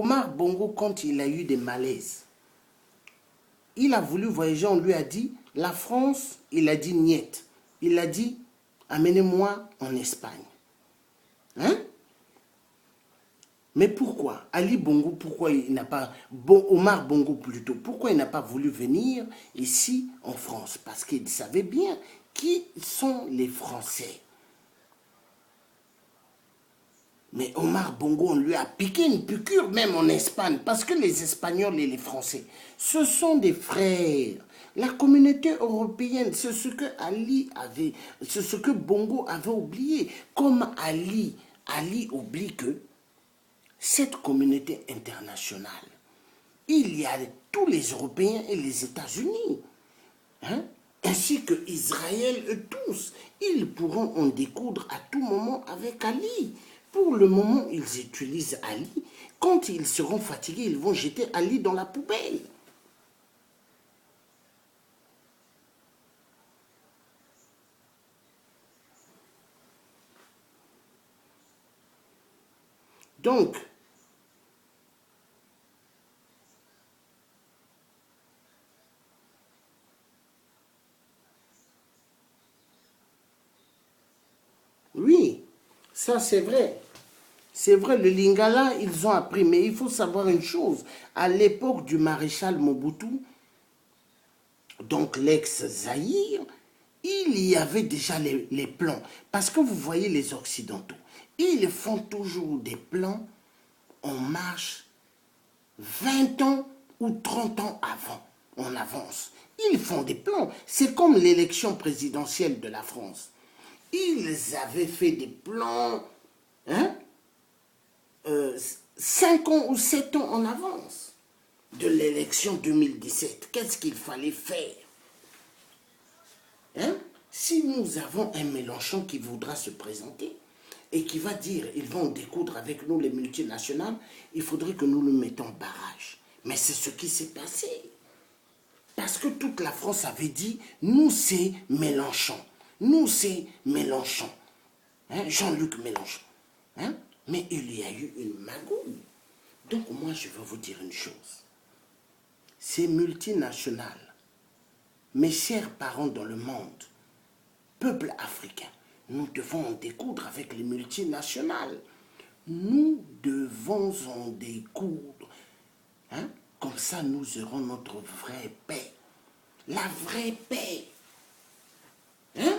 Omar Bongo, quand il a eu des malaises, il a voulu voyager, on lui a dit, la France, il a dit niet. Il a dit, amenez-moi en Espagne. Hein? Mais pourquoi Ali Bongo, pourquoi il n'a pas... Omar Bongo plutôt, pourquoi il n'a pas voulu venir ici en France? Parce qu'il savait bien qui sont les Français. Mais Omar Bongo, on lui a piqué une piqûre même en Espagne, parce que les Espagnols et les Français, ce sont des frères. La communauté européenne, c'est ce que c'est ce que Bongo avait oublié. Comme Ali oublie que cette communauté internationale, il y a tous les Européens et les États-Unis, hein, ainsi que Israël et tous. Ils pourront en découdre à tout moment avec Ali. Pour le moment, ils utilisent Ali. Quand ils seront fatigués, ils vont jeter Ali dans la poubelle. Donc, oui, ça c'est vrai. C'est vrai, le Lingala, ils ont appris. Mais il faut savoir une chose. À l'époque du maréchal Mobutu, donc l'ex-Zaïre, il y avait déjà les plans. Parce que vous voyez les Occidentaux, ils font toujours des plans en marche 20 ans ou 30 ans avant, en avance. Ils font des plans. C'est comme l'élection présidentielle de la France. Ils avaient fait des plans, hein, 5 ans ou 7 ans en avance de l'élection 2017. Qu'est-ce qu'il fallait faire, hein? Si nous avons un Mélenchon qui voudra se présenter et qui va dire ils vont découdre avec nous les multinationales, il faudrait que nous le mettons en barrage. Mais c'est ce qui s'est passé. Parce que toute la France avait dit, nous c'est Mélenchon. Nous c'est Mélenchon. Hein? Jean-Luc Mélenchon. Hein? Mais il y a eu une magouille. Donc moi je veux vous dire une chose. Ces multinationales, mes chers parents dans le monde, peuple africain, nous devons en découdre avec les multinationales. Nous devons en découdre. Hein? Comme ça, nous aurons notre vraie paix. La vraie paix. Hein?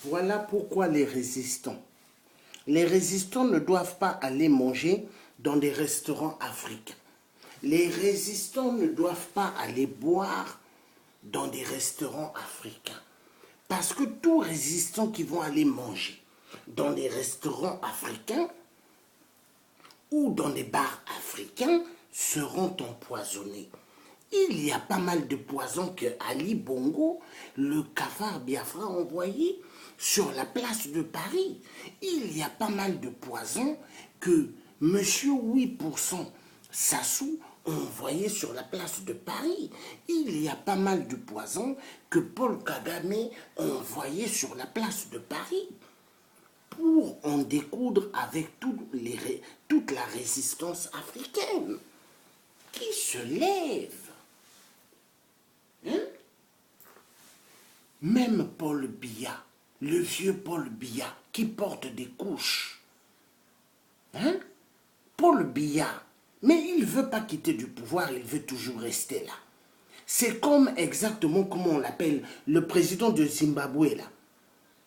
Voilà pourquoi les résistants ne doivent pas aller manger dans des restaurants africains. Les résistants ne doivent pas aller boire dans des restaurants africains. Parce que tous résistants qui vont aller manger dans des restaurants africains ou dans des bars africains seront empoisonnés. Il y a pas mal de poisons que Ali Bongo, le cafard Biafra, a envoyé sur la place de Paris. Il y a pas mal de poisons que M. 8% Sassou a envoyé sur la place de Paris. Il y a pas mal de poisons que Paul Kagame a envoyé sur la place de Paris pour en découdre avec toute la résistance africaine qui se lève. Hein? Même Paul Biya, le vieux Paul Biya qui porte des couches. Hein? Paul Biya, mais il ne veut pas quitter du pouvoir, il veut toujours rester là. C'est comme exactement comment on l'appelle le président de Zimbabwe là.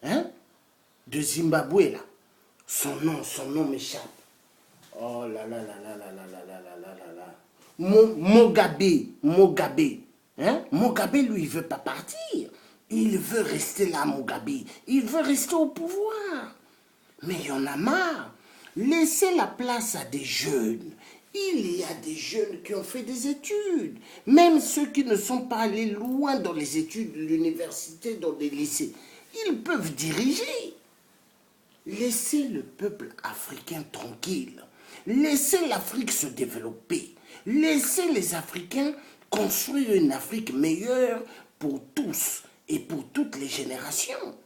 Hein? De Zimbabwe là. Son nom m'échappe. Oh là là là là là là là là là là là là. Mugabe. Hein? Mugabe, lui, il ne veut pas partir. Il veut rester là, Mugabe. Il veut rester au pouvoir. Mais il y en a marre. Laissez la place à des jeunes. Il y a des jeunes qui ont fait des études. Même ceux qui ne sont pas allés loin dans les études de l'université, dans des lycées. Ils peuvent diriger. Laissez le peuple africain tranquille. Laissez l'Afrique se développer. Laissez les Africains construire une Afrique meilleure pour tous et pour toutes les générations.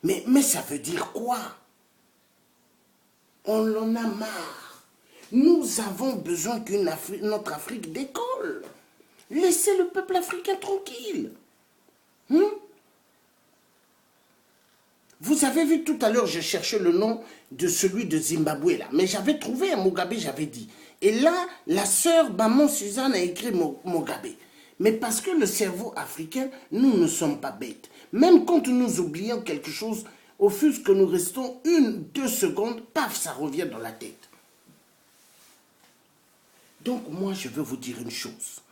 Mais ça veut dire quoi? On en a marre. Nous avons besoin que notre Afrique décolle. Laissez le peuple africain tranquille. Vous avez vu tout à l'heure, je cherchais le nom de celui de Zimbabwe là. Mais j'avais trouvé un Mugabe, j'avais dit. Et là, la sœur Maman Suzanne a écrit Mugabe. Mais parce que le cerveau africain, nous ne sommes pas bêtes. Même quand nous oublions quelque chose, au fur que nous restons 1-2 secondes, paf, ça revient dans la tête. Donc moi, je veux vous dire une chose.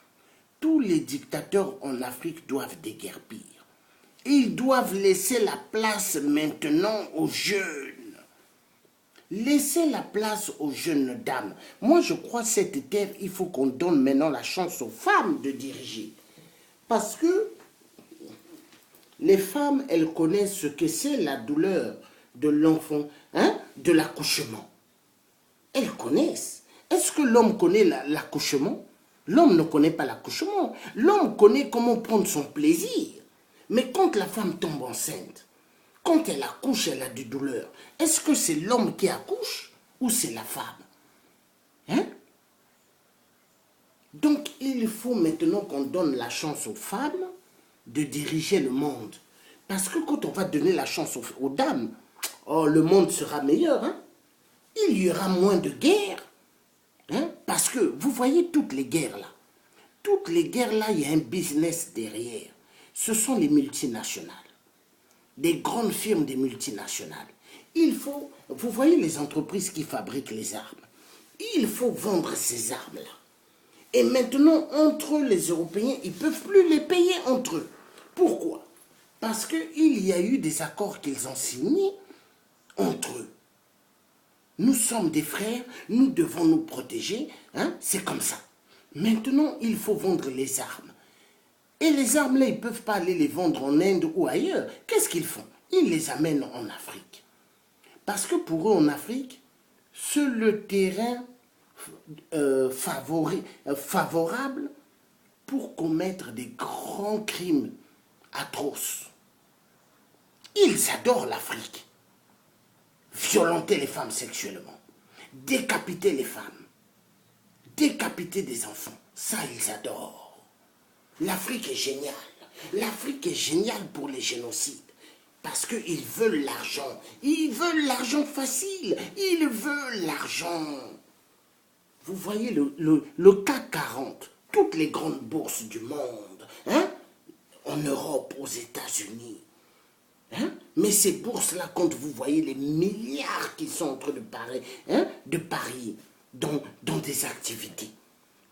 Tous les dictateurs en Afrique doivent déguerpir. Ils doivent laisser la place maintenant aux jeunes. Laissez la place aux jeunes dames. Moi, je crois que cette terre, il faut qu'on donne maintenant la chance aux femmes de diriger. Parce que les femmes, elles connaissent ce que c'est la douleur de l'enfant, de l'accouchement. Elles connaissent. Est-ce que l'homme connaît l'accouchement? L'homme ne connaît pas l'accouchement. L'homme connaît comment prendre son plaisir. Mais quand la femme tombe enceinte, quand elle accouche, elle a des douleurs. Est-ce que c'est l'homme qui accouche ou c'est la femme? Donc, il faut maintenant qu'on donne la chance aux femmes de diriger le monde. Parce que quand on va donner la chance aux dames, oh, le monde sera meilleur. Il y aura moins de guerres. Parce que vous voyez toutes les guerres là. Toutes les guerres là, il y a un business derrière. Ce sont les multinationales. Des grandes firmes des multinationales. Il faut, vous voyez les entreprises qui fabriquent les armes. Il faut vendre ces armes-là. Et maintenant, entre les Européens, ils ne peuvent plus les payer entre eux. Pourquoi? Parce qu'il y a eu des accords qu'ils ont signés entre eux. Nous sommes des frères, nous devons nous protéger, c'est comme ça. Maintenant, il faut vendre les armes. Et les armes-là, ils ne peuvent pas aller les vendre en Inde ou ailleurs. Qu'est-ce qu'ils font? Ils les amènent en Afrique. Parce que pour eux, en Afrique, c'est le terrain favorable pour commettre des grands crimes atroces. Ils adorent l'Afrique. Violenter les femmes sexuellement. Décapiter les femmes. Décapiter des enfants. Ça, ils adorent. L'Afrique est géniale. L'Afrique est géniale pour les génocides. Parce qu'ils veulent l'argent. Ils veulent l'argent facile. Ils veulent l'argent. Vous voyez le CAC 40, toutes les grandes bourses du monde, en Europe, aux États-Unis. Mais ces bourses-là, quand vous voyez les milliards qui sont en train de parier dans des activités,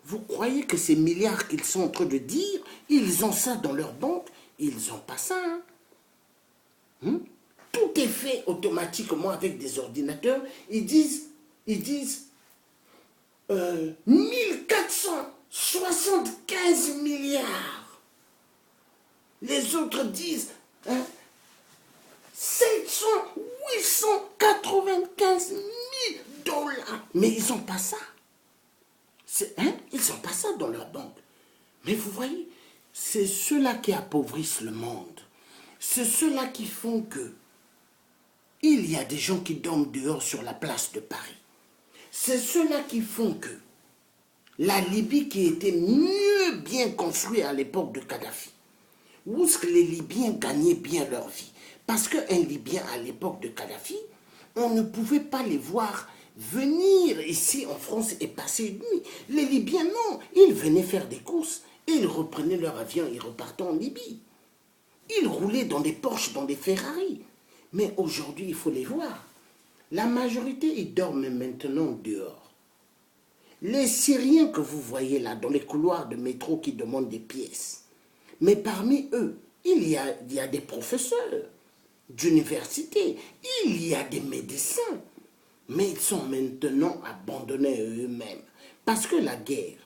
vous croyez que ces milliards qu'ils sont en train de dire, ils ont ça dans leur banque? Ils n'ont pas ça. Tout est fait automatiquement avec des ordinateurs. Ils disent 1475 milliards. Les autres disent 700, 895 000 dollars. Mais ils n'ont pas ça. Ils n'ont pas ça dans leur banque. Mais vous voyez, c'est ceux-là qui appauvrissent le monde. C'est ceux-là qui font que il y a des gens qui dorment dehors sur la place de Paris. C'est ceux-là qui font que la Libye qui était mieux bien construite à l'époque de Kadhafi, où est-ce que les Libyens gagnaient bien leur vie? Parce qu'un Libyen à l'époque de Kadhafi, on ne pouvait pas les voir venir ici en France et passer une nuit. Les Libyens, non. Ils venaient faire des courses, ils reprenaient leur avion et repartaient en Libye. Ils roulaient dans des Porsche, dans des Ferrari. Mais aujourd'hui, il faut les voir. La majorité, ils dorment maintenant dehors. Les Syriens que vous voyez là, dans les couloirs de métro qui demandent des pièces, mais parmi eux, il y a des professeurs d'université, il y a des médecins, mais ils sont maintenant abandonnés eux-mêmes. Parce que la guerre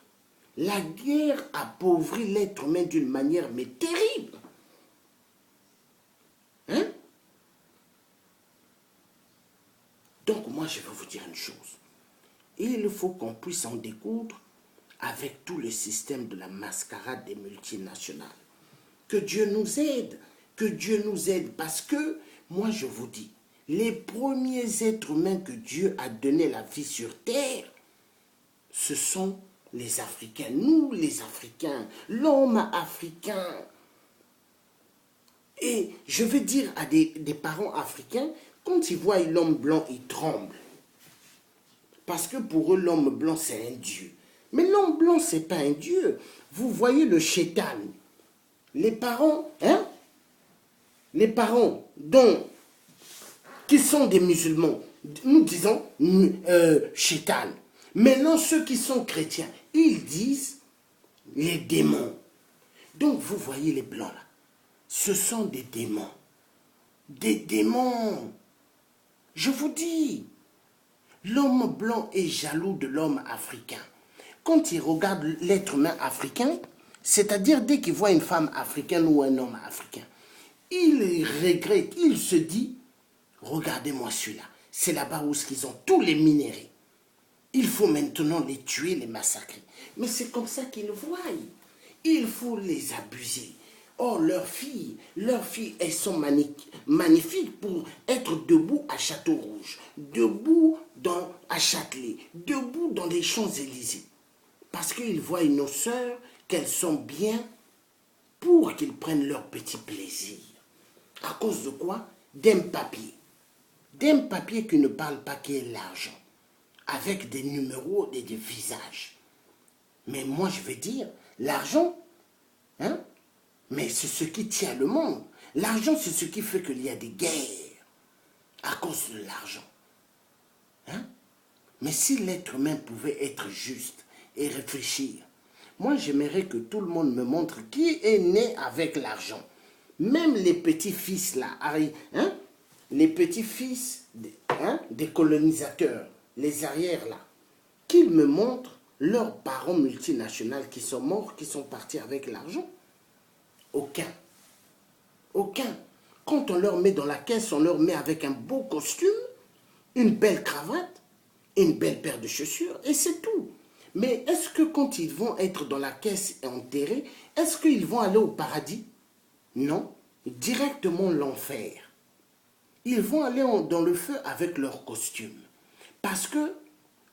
appauvrit l'être humain d'une manière mais terrible. Donc moi je vais vous dire une chose. Il faut qu'on puisse en découdre avec tout le système de la mascarade des multinationales. Que Dieu nous aide, que Dieu nous aide, parce que, moi je vous dis, les premiers êtres humains que Dieu a donné la vie sur terre, ce sont les Africains, nous les Africains, l'homme africain. Et je veux dire à des parents africains, quand ils voient l'homme blanc, ils tremblent. Parce que pour eux, l'homme blanc, c'est un dieu. Mais l'homme blanc, ce n'est pas un dieu. Vous voyez le chétan. Les parents, les parents qui sont des musulmans, nous disons chétan. Maintenant, ceux qui sont chrétiens, ils disent les démons. Donc, vous voyez les blancs là. Ce sont des démons. Des démons. Je vous dis, l'homme blanc est jaloux de l'homme africain. Quand il regarde l'être humain africain, c'est-à-dire dès qu'il voit une femme africaine ou un homme africain, il regrette, il se dit, regardez-moi celui-là, c'est là-bas où ils ont tous les minéraux. Il faut maintenant les tuer, les massacrer. Mais c'est comme ça qu'ils voient. Il faut les abuser. Oh, leurs filles, elles sont magnifiques pour être debout à Château-Rouge, debout à Châtelet, debout dans les Champs-Élysées. Parce qu'ils voient nos sœurs, qu'elles sont bien pour qu'ils prennent leur petit plaisir. À cause de quoi? D'un papier. D'un papier qui ne parle pas, qui est l'argent. Avec des numéros et des visages. Mais moi, je veux dire, l'argent, mais c'est ce qui tient le monde. L'argent, c'est ce qui fait qu'il y a des guerres à cause de l'argent. Mais si l'être humain pouvait être juste et réfléchir, moi, j'aimerais que tout le monde me montre qui est né avec l'argent. Même les petits-fils, là, les petits-fils des colonisateurs, les arrières, là, qu'ils me montrent leurs parents multinationaux qui sont morts, qui sont partis avec l'argent. Aucun. Aucun. Quand on leur met dans la caisse, on leur met avec un beau costume, une belle cravate, une belle paire de chaussures, et c'est tout. Mais est-ce que quand ils vont être dans la caisse et enterrés, est-ce qu'ils vont aller au paradis? Non. Directement l'enfer. Ils vont aller dans le feu avec leur costume. Parce que,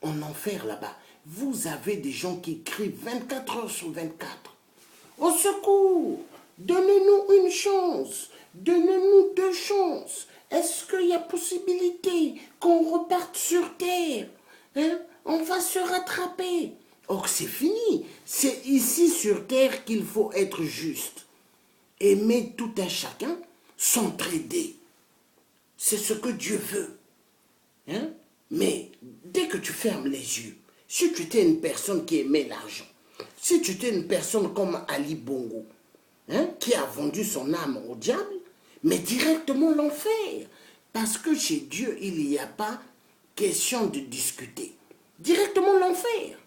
en enfer là-bas, vous avez des gens qui crient 24 heures sur 24. Au secours! Donnez-nous une chance. Donnez-nous 2 chances. Est-ce qu'il y a possibilité qu'on reparte sur terre? On va se rattraper. Or, c'est fini. C'est ici sur terre qu'il faut être juste. Aimer tout un chacun, s'entraider. C'est ce que Dieu veut. Mais dès que tu fermes les yeux, si tu étais une personne qui aimait l'argent, si tu étais une personne comme Ali Bongo, qui a vendu son âme au diable, mais directement l'enfer. Parce que chez Dieu, il n'y a pas question de discuter. Directement l'enfer.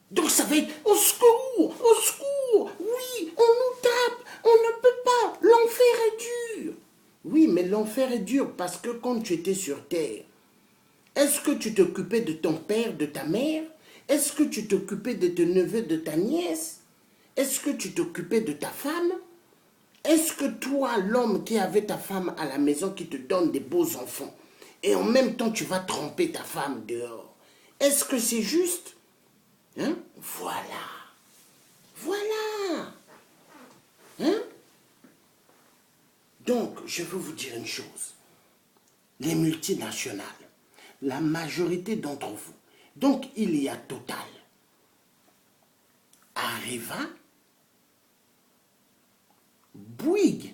Donc ça va être au secours, oui, on nous tape, on ne peut pas, l'enfer est dur. Oui, mais l'enfer est dur parce que quand tu étais sur terre, est-ce que tu t'occupais de ton père, de ta mère? Est-ce que tu t'occupais de tes neveux, de ta nièce? Est-ce que tu t'occupais de ta femme? Est-ce que toi, l'homme qui avait ta femme à la maison, qui te donne des beaux enfants, et en même temps tu vas tromper ta femme dehors, est-ce que c'est juste? Voilà. Voilà. Donc, je veux vous dire une chose. Les multinationales, la majorité d'entre vous, donc il y a Total, Areva, Bouygues,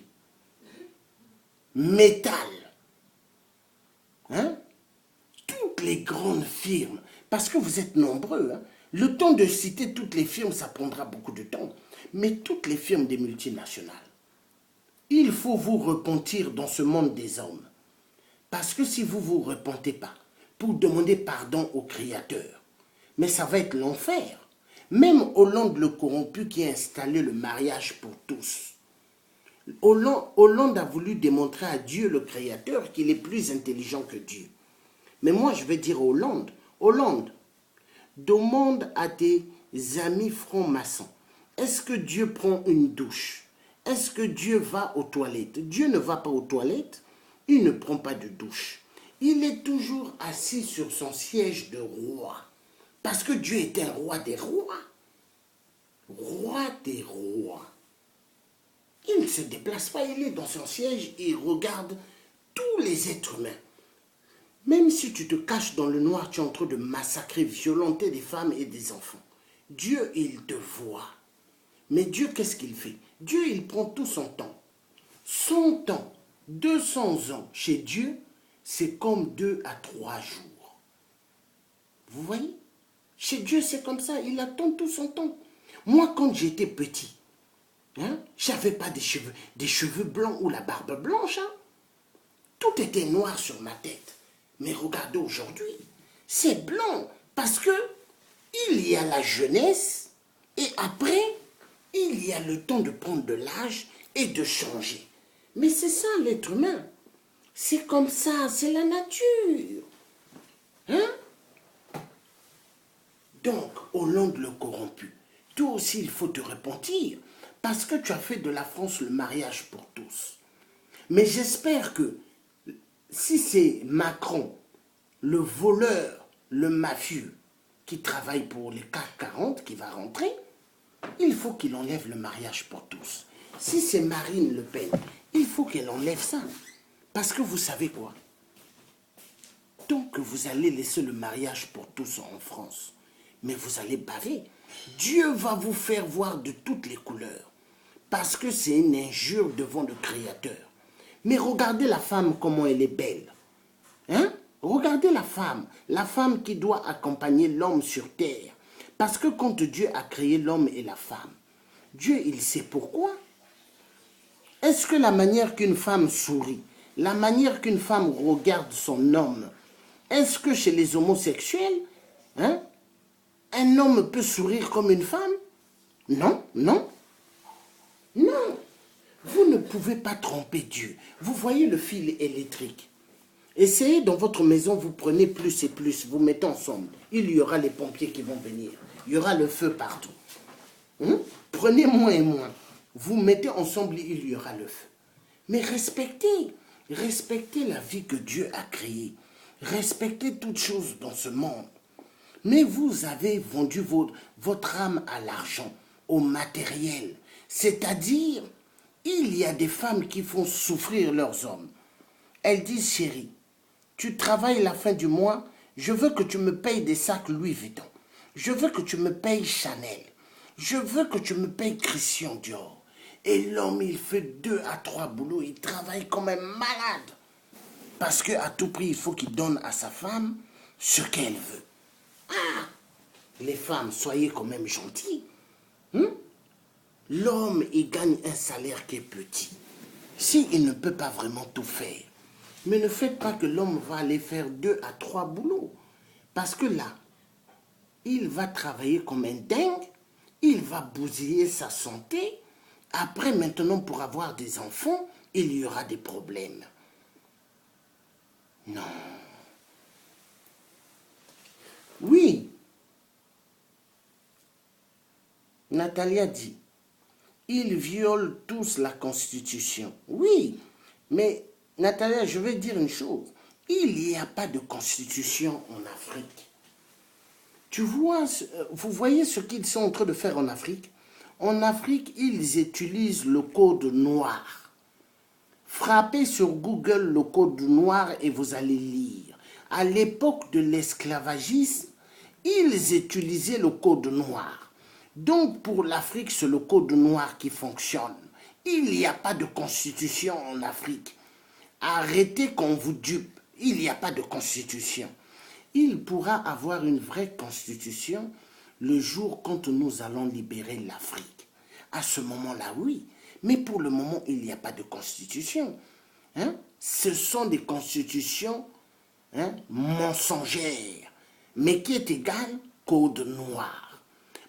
Métal, toutes les grandes firmes, parce que vous êtes nombreux, le temps de citer toutes les firmes, ça prendra beaucoup de temps, mais toutes les firmes des multinationales, il faut vous repentir dans ce monde des hommes, parce que si vous ne vous repentez pas, pour demander pardon au Créateur, mais ça va être l'enfer. Même Hollande le corrompu qui a installé le mariage pour tous, Hollande a voulu démontrer à Dieu le Créateur qu'il est plus intelligent que Dieu. Mais moi je vais dire à Hollande, Demande à tes amis francs-maçons. Est-ce que Dieu prend une douche? Est-ce que Dieu va aux toilettes? Dieu ne va pas aux toilettes. Il ne prend pas de douche. Il est toujours assis sur son siège de roi. Parce que Dieu est un roi des rois. Roi des rois. Il ne se déplace pas, il est dans son siège et il regarde tous les êtres humains. Même si tu te caches dans le noir, tu es en train de massacrer, violenter des femmes et des enfants. Dieu, il te voit. Mais Dieu, qu'est-ce qu'il fait? Dieu, il prend tout son temps. 100 ans, 200 ans chez Dieu, c'est comme 2 à 3 jours. Vous voyez? Chez Dieu, c'est comme ça, il attend tout son temps. Moi, quand j'étais petit, je n'avais pas des cheveux blancs ou la barbe blanche. Tout était noir sur ma tête. Mais regardez aujourd'hui, c'est blanc parce que il y a la jeunesse et après, il y a le temps de prendre de l'âge et de changer. Mais c'est ça l'être humain. C'est comme ça, c'est la nature. Donc, Hollande le corrompu, toi aussi il faut te repentir parce que tu as fait de la France le mariage pour tous. Mais j'espère que si c'est Macron, le voleur, le mafieux, qui travaille pour les CAC 40, qui va rentrer, il faut qu'il enlève le mariage pour tous. Si c'est Marine Le Pen, il faut qu'elle enlève ça. Parce que vous savez quoi? Tant que vous allez laisser le mariage pour tous en France, mais vous allez baver. Dieu va vous faire voir de toutes les couleurs. Parce que c'est une injure devant le Créateur. Mais regardez la femme, comment elle est belle. Regardez la femme qui doit accompagner l'homme sur terre. Parce que quand Dieu a créé l'homme et la femme, Dieu, il sait pourquoi. Est-ce que la manière qu'une femme sourit, la manière qu'une femme regarde son homme, est-ce que chez les homosexuels, un homme peut sourire comme une femme? Non, non, non. Vous ne pouvez pas tromper Dieu. Vous voyez le fil électrique. Essayez dans votre maison, vous prenez plus et plus, vous mettez ensemble. Il y aura les pompiers qui vont venir. Il y aura le feu partout. Prenez moins et moins. Vous mettez ensemble, il y aura le feu. Mais respectez la vie que Dieu a créée. Respectez toutes choses dans ce monde. Mais vous avez vendu votre âme à l'argent, au matériel. C'est-à-dire, il y a des femmes qui font souffrir leurs hommes. Elles disent, chérie, tu travailles la fin du mois, je veux que tu me payes des sacs Louis Vuitton. Je veux que tu me payes Chanel. Je veux que tu me payes Christian Dior. Et l'homme, il fait 2 à 3 boulots, il travaille comme un malade. Parce qu'à tout prix, il faut qu'il donne à sa femme ce qu'elle veut. Les femmes, soyez quand même gentilles. L'homme, il gagne un salaire qui est petit. S'il ne peut pas vraiment tout faire. Mais ne faites pas que l'homme va aller faire 2 à 3 boulots. Parce que là, il va travailler comme un dingue. Il va bousiller sa santé. Après, maintenant, pour avoir des enfants, il y aura des problèmes. Non. Oui. Natalia dit, ils violent tous la Constitution. Oui, mais Natalia, je vais dire une chose. Il n'y a pas de Constitution en Afrique. Tu vois, vous voyez ce qu'ils sont en train de faire en Afrique? En Afrique, ils utilisent le code noir. Frappez sur Google le code noir et vous allez lire. À l'époque de l'esclavagisme, ils utilisaient le code noir. Donc pour l'Afrique, c'est le code noir qui fonctionne. Il n'y a pas de constitution en Afrique. Arrêtez qu'on vous dupe. Il n'y a pas de constitution. Il pourra avoir une vraie constitution le jour quand nous allons libérer l'Afrique. À ce moment-là, oui. Mais pour le moment, il n'y a pas de constitution. Ce sont des constitutions mensongères, mais qui est égal code noir.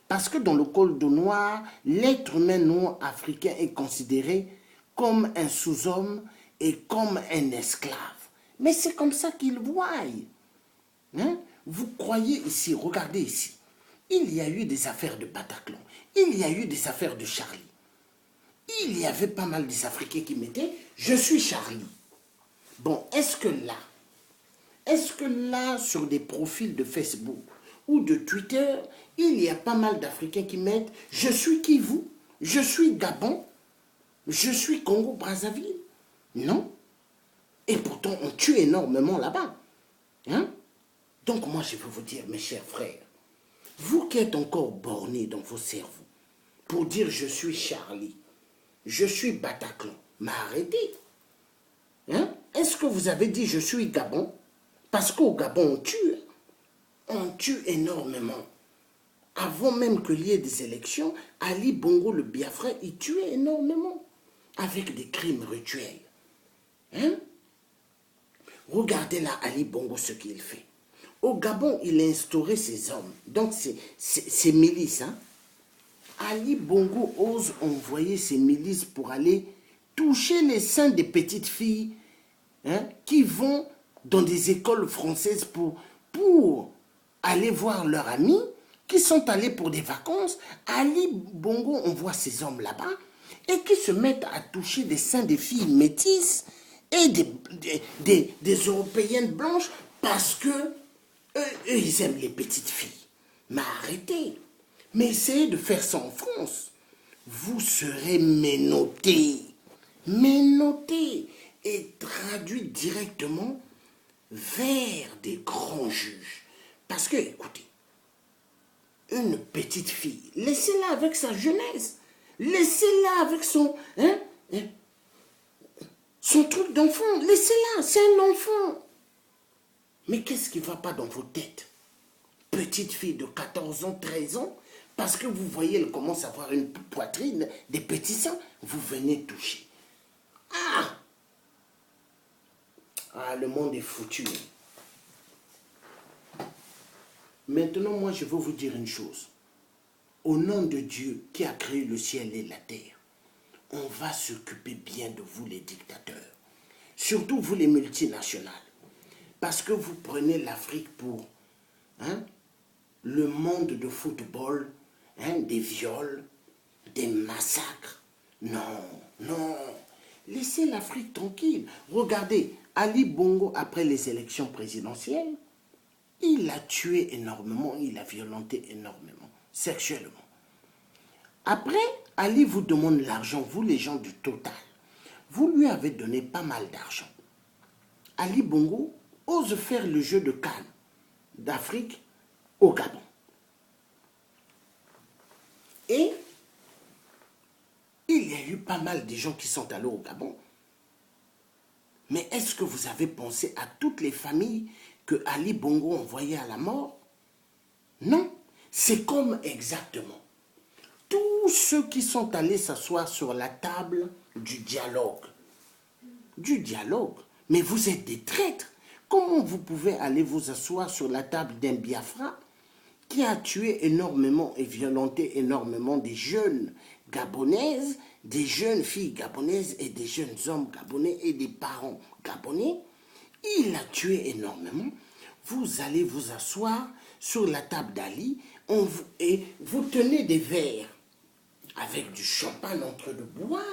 Parce que dans le code noir, l'être humain non-africain est considéré comme un sous-homme et comme un esclave. Mais c'est comme ça qu'ils voient. Vous croyez ici, regardez ici. il y a eu des affaires de Bataclan, il y a eu des affaires de Charlie. Il y avait pas mal des Africains qui mettaient « Je suis Charlie ». Bon, est-ce que là, sur des profils de Facebook ou de Twitter, il y a pas mal d'Africains qui mettent « Je suis Kivu, je suis Gabon, je suis Congo-Brazzaville ». Non. Et pourtant, on tue énormément là-bas. Hein? Donc moi, je veux vous dire, mes chers frères, vous qui êtes encore bornés dans vos cerveaux, pour dire « Je suis Charlie », je suis Bataclan. Mais arrêtez. Hein? Est-ce que vous avez dit je suis Gabon? Parce qu'au Gabon, on tue. On tue énormément. Avant même qu'il y ait des élections, Ali Bongo le Biafra, il tuait énormément. Avec des crimes rituels. Hein? Regardez là Ali Bongo ce qu'il fait. Au Gabon, il a instauré ses hommes. Donc ses milices. Hein? Ali Bongo ose envoyer ses milices pour aller toucher les seins des petites filles, hein, qui vont dans des écoles françaises pour aller voir leurs amis, qui sont allés pour des vacances. Ali Bongo envoie ses hommes là-bas et qui se mettent à toucher des seins des filles métisses et des Européennes blanches parce que eux, ils aiment les petites filles. Mais arrêtez. Mais essayez de faire ça en France. Vous serez menottés. Menottés et traduits directement vers des grands juges. Parce que, écoutez, une petite fille, laissez-la avec sa jeunesse. Laissez-la avec son truc d'enfant. Laissez-la, c'est un enfant. Mais qu'est-ce qui ne va pas dans vos têtes? Petite fille de 14 ans, 13 ans, parce que vous voyez, elle commence à avoir une poitrine, des petits seins, vous venez toucher. Ah, le monde est foutu. Maintenant, moi, je veux vous dire une chose. Au nom de Dieu qui a créé le ciel et la terre, on va s'occuper bien de vous, les dictateurs. Surtout vous, les multinationales. Parce que vous prenez l'Afrique pour le monde de football, des viols, des massacres. Non, non. Laissez l'Afrique tranquille. Regardez, Ali Bongo, après les élections présidentielles, il a tué énormément, il a violenté énormément, sexuellement. Après, Ali vous demande l'argent, vous les gens du Total. Vous lui avez donné pas mal d'argent. Ali Bongo ose faire le jeu de CAN d'Afrique au Gabon. Et il y a eu pas mal de gens qui sont allés au Gabon. Mais est-ce que vous avez pensé à toutes les familles que Ali Bongo envoyait à la mort? Non, c'est comme exactement tous ceux qui sont allés s'asseoir sur la table du dialogue. Du dialogue. Mais vous êtes des traîtres. Comment vous pouvez aller vous asseoir sur la table d'un Biafra qui a tué énormément et violenté énormément des jeunes gabonaises, des jeunes filles gabonaises et des jeunes hommes gabonais et des parents gabonais? Il a tué énormément. Vous allez vous asseoir sur la table d'Ali et vous tenez des verres avec du champagne en train de boire,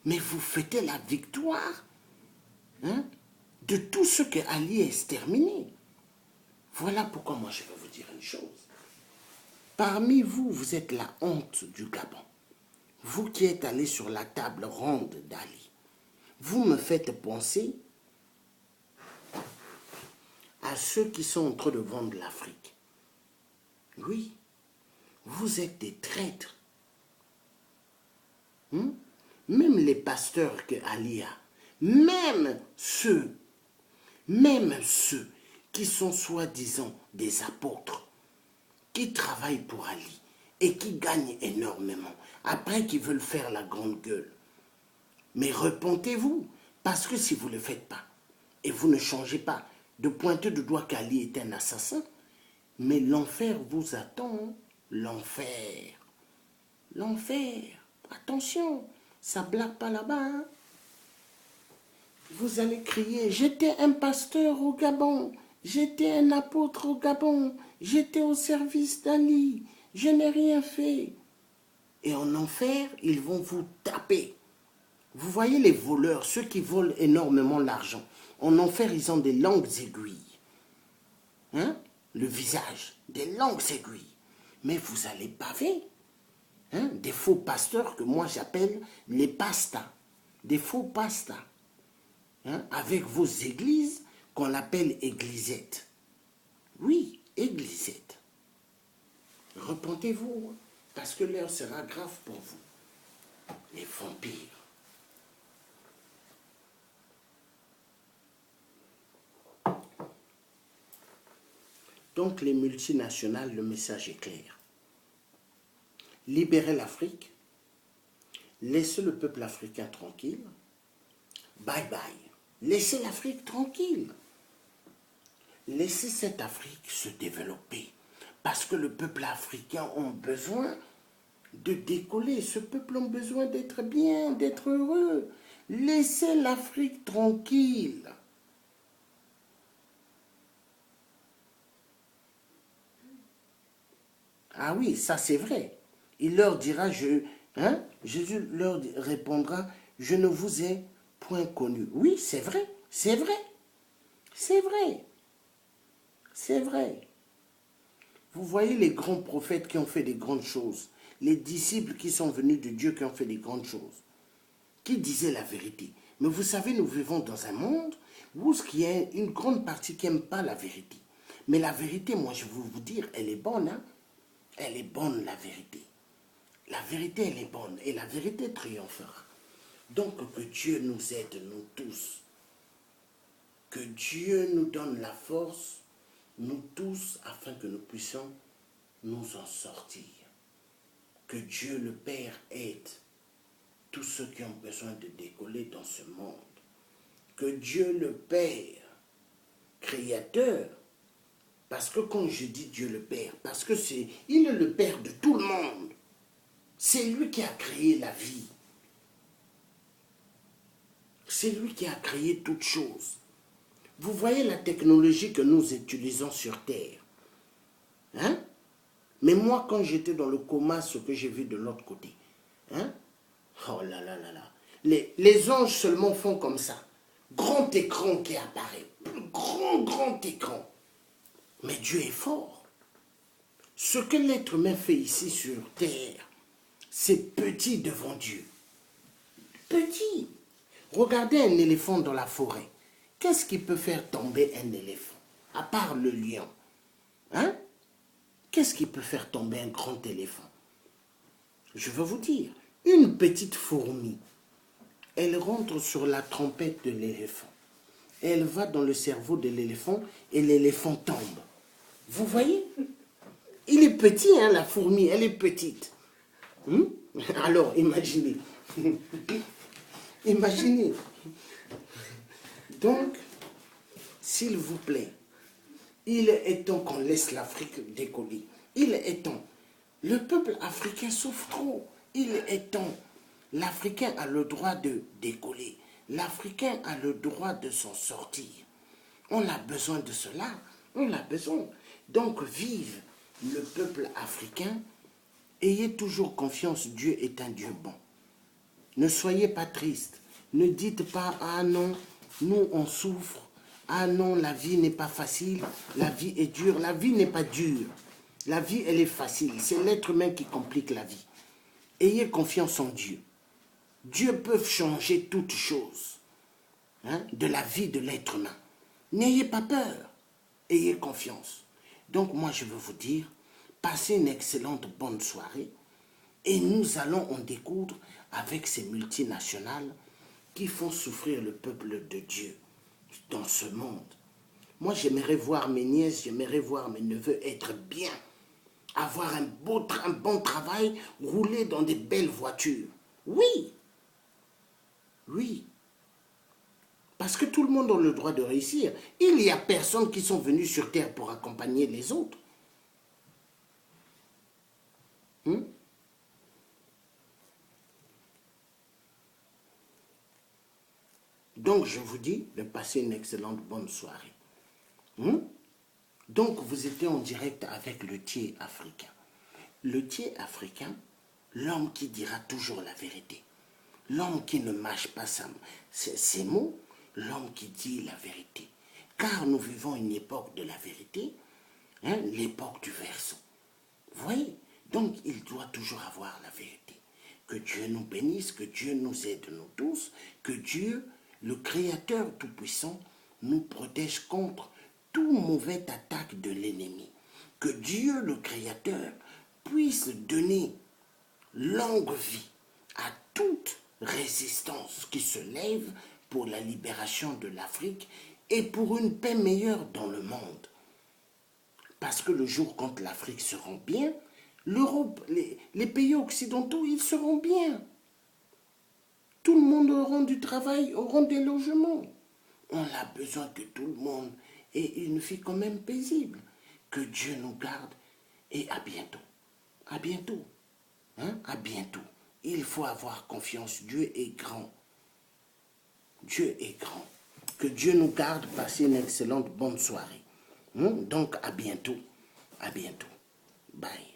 mais vous fêtez la victoire de tout ce que Ali a exterminé. Voilà pourquoi moi je vais vous dire une chose. Parmi vous, vous êtes la honte du Gabon. Vous qui êtes allés sur la table ronde d'Ali, vous me faites penser à ceux qui sont en train de vendre l'Afrique. Oui, vous êtes des traîtres. Même les pasteurs que Ali a, même ceux qui sont soi-disant des apôtres, qui travaillent pour Ali et qui gagnent énormément, après qui veulent faire la grande gueule. Mais repentez-vous, parce que si vous ne le faites pas, et vous ne changez pas de pointer du doigt qu'Ali est un assassin, mais l'enfer vous attend, l'enfer. L'enfer. Attention, ça blague pas là-bas. Vous allez crier, j'étais un pasteur au Gabon J'étais un apôtre au Gabon. J'étais au service d'Ali. Je n'ai rien fait. Et en enfer, ils vont vous taper. Vous voyez les voleurs, ceux qui volent énormément l'argent. En enfer, ils ont des longues aiguilles. Hein? Le visage, des longues aiguilles. Mais vous allez baver. Hein? Des faux pasteurs que moi j'appelle les pastas. Des faux pastas. Hein? Avec vos églises qu'on appelle églisettes. Oui, églisettes. Repentez-vous, hein, parce que l'heure sera grave pour vous. Les vampires. Donc les multinationales, le message est clair. Libérez l'Afrique, laissez le peuple africain tranquille, bye bye. Laissez l'Afrique tranquille. Laissez cette Afrique se développer. Parce que le peuple africain a besoin de décoller. Ce peuple a besoin d'être bien, d'être heureux. Laissez l'Afrique tranquille. Ah oui, ça c'est vrai. Il leur dira, Jésus leur répondra, je ne vous ai point connu. Oui, c'est vrai, c'est vrai, c'est vrai, c'est vrai. Vous voyez les grands prophètes qui ont fait des grandes choses, les disciples qui sont venus de Dieu qui ont fait des grandes choses, qui disaient la vérité. Mais vous savez, nous vivons dans un monde où il y a une grande partie qui n'aime pas la vérité. Mais la vérité, moi je veux vous dire, elle est bonne, hein? Elle est bonne, la vérité. La vérité, elle est bonne et la vérité triomphera. Donc que Dieu nous aide, nous tous. Que Dieu nous donne la force, nous tous, afin que nous puissions nous en sortir. Que Dieu le Père aide tous ceux qui ont besoin de décoller dans ce monde. Que Dieu le Père, Créateur, parce que quand je dis Dieu le Père, parce que il est le Père de tout le monde. C'est lui qui a créé la vie. C'est lui qui a créé toutes choses. Vous voyez la technologie que nous utilisons sur Terre. Hein? Mais moi, quand j'étais dans le coma, ce que j'ai vu de l'autre côté, hein? Oh là là là là. Les anges seulement font comme ça. Grand écran qui apparaît. Grand écran. Mais Dieu est fort. Ce que l'être humain fait ici sur Terre, c'est petit devant Dieu. Petit. Regardez un éléphant dans la forêt. Qu'est-ce qui peut faire tomber un éléphant? À part le lion. Hein? Qu'est-ce qui peut faire tomber un grand éléphant? Je veux vous dire, une petite fourmi, elle rentre sur la trompette de l'éléphant. Elle va dans le cerveau de l'éléphant et l'éléphant tombe. Vous voyez? Il est petit, hein, la fourmi, elle est petite. Alors, imaginez. Imaginez. Donc, s'il vous plaît, il est temps qu'on laisse l'Afrique décoller. Il est temps. Le peuple africain souffre trop. Il est temps. L'Africain a le droit de décoller. L'Africain a le droit de s'en sortir. On a besoin de cela. On a besoin. Donc, vive le peuple africain. Ayez toujours confiance. Dieu est un Dieu bon. Ne soyez pas triste. Ne dites pas, ah non, nous on souffre. Ah non, la vie n'est pas facile. La vie est dure. La vie n'est pas dure. La vie, elle est facile. C'est l'être humain qui complique la vie. Ayez confiance en Dieu. Dieu peut changer toutes choses, hein, de la vie de l'être humain. N'ayez pas peur. Ayez confiance. Donc moi, je veux vous dire, passez une excellente bonne soirée et nous allons en découdre avec ces multinationales qui font souffrir le peuple de Dieu dans ce monde. Moi, j'aimerais voir mes nièces, j'aimerais voir mes neveux être bien, avoir un bon travail, rouler dans des belles voitures. Oui, oui. Parce que tout le monde a le droit de réussir. Il n'y a personne qui sont venus sur Terre pour accompagner les autres. Donc, je vous dis de passer une excellente bonne soirée. Donc, vous étiez en direct avec le Thier africain. Le Thier africain, l'homme qui dira toujours la vérité. L'homme qui ne mâche pas ses mots, l'homme qui dit la vérité. Car nous vivons une époque de la vérité, hein, l'époque du verseau. Vous voyez? Donc, il doit toujours avoir la vérité. Que Dieu nous bénisse, que Dieu nous aide, nous tous, que Dieu, le Créateur Tout-Puissant, nous protège contre toute mauvaise attaque de l'ennemi. Que Dieu, le Créateur, puisse donner longue vie à toute résistance qui se lève pour la libération de l'Afrique et pour une paix meilleure dans le monde. Parce que le jour quand l'Afrique sera bien, l'Europe, les pays occidentaux, ils seront bien. Tout le monde aura du travail, aura des logements. On a besoin que tout le monde ait une vie quand même paisible. Que Dieu nous garde et à bientôt. À bientôt. Hein? À bientôt. Il faut avoir confiance. Dieu est grand. Dieu est grand. Que Dieu nous garde. Passez une excellente bonne soirée. Donc à bientôt. À bientôt. Bye.